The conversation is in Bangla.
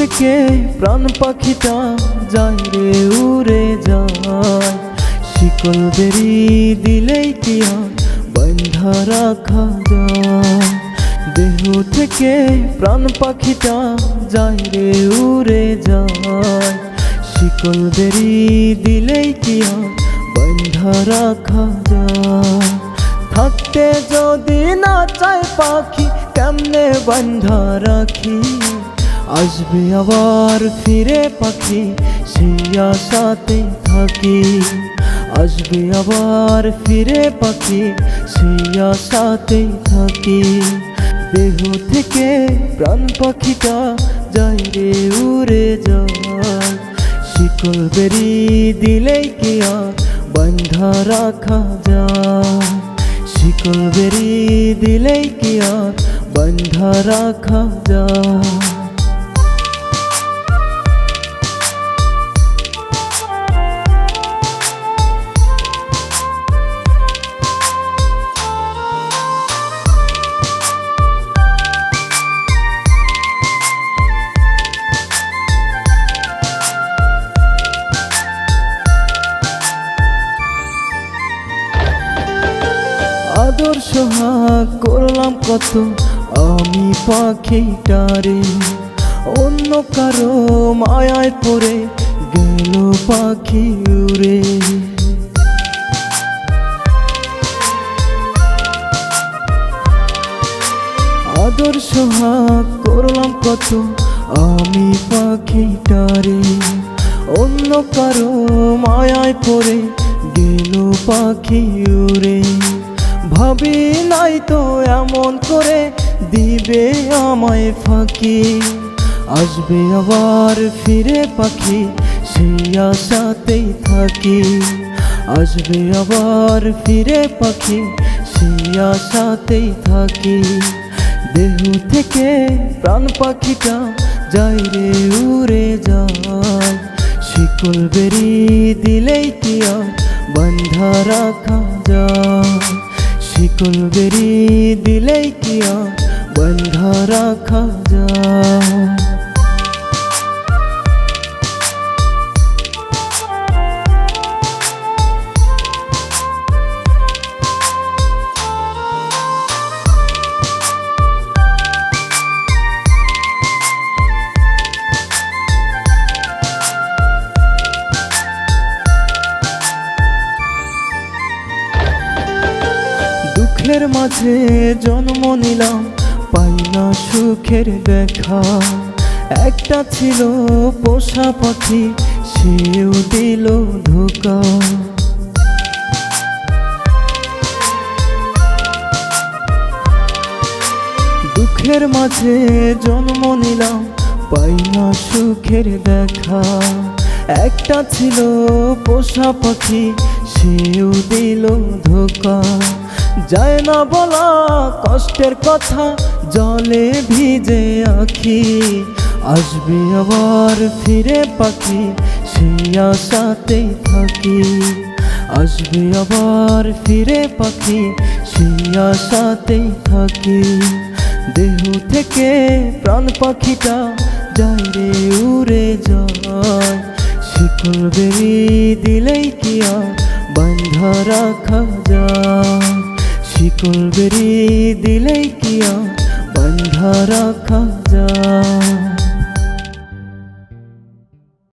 থেকে প্রাণ পাখিটা যায় রে উড়ে যায়, শিকল বেরি দিলেই কি আর বাঁধা রাখা যায়। দেহ থেকে প্রাণ পাখিটা যায় রে উড়ে যায়, শিকল বেরি দিলেই কি আর বাঁধা রাখা যায়। থাকতে যদি না চায় পাখি কেমনে বাঁধা রাখি, আসবে আবার ফিরে পাখি সেই আশাতেই থাকি। আসবে আবার ফিরে পাখি সেই আশাতেই থাকি। দেহ থেকে প্রাণ পাখিটা যায় রে উড়ে যায়, শিকল বেরি দিলেই কি আর বাঁধা রাখা যায়। শিকল বেরি দিলেই কি আর বাঁধা রাখা যায়। আদর সোহাগ করলাম কত আমি পাখিটারে, অন্য কারো মায়ায় পড়ে গেল পাখি উড়ে। আদর সোহাগ করলাম কত আমি পাখিটারে, অন্য কারো মায়ায় পড়ে গেল পাখি উড়ে। ভাবি নাই তো এমন করে দিবে আমায় ফাঁকি, আসবে আবার ফিরে পাখি সেই আশাতেই থাকি। আসবে আবার ফিরে পাখি সেই আশাতেই থাকি। দেহ থেকে প্রাণ পাখিটা যায় রে উড়ে যায়, শিকল বেরি দিলেই কি আর বাঁধা রাখা যায়। শিকল বেরি দিলেই কি আর বাঁধা রাখা যায়। দুঃখের মাঝে জন্ম নিলাম পাই না সুখের দেখা, একটা ছিল পোষা পাখি সেও দিল ধোঁকা। দুঃখের মাঝে জন্ম নিলাম পাই না সুখের দেখা, একটা ছিল পোষা পাখি সেও দিল ধোঁকা। যায় না বলা কষ্টের কথা জলে ভিজে আখি, আসবে আবার ফিরে পাখি সেই আশাতেই থাকি। আসবে আবার ফিরে পাখি সেই আশাতেই থাকি। দেহ থেকে প্রাণ পাখিটা যায় রে উড়ে যায়, শিকল বেরি দিলেই কি আর বাঁধা রাখা যায়। শিকল বেরি দিলেই কি আর বাঁধা রাখা যায়।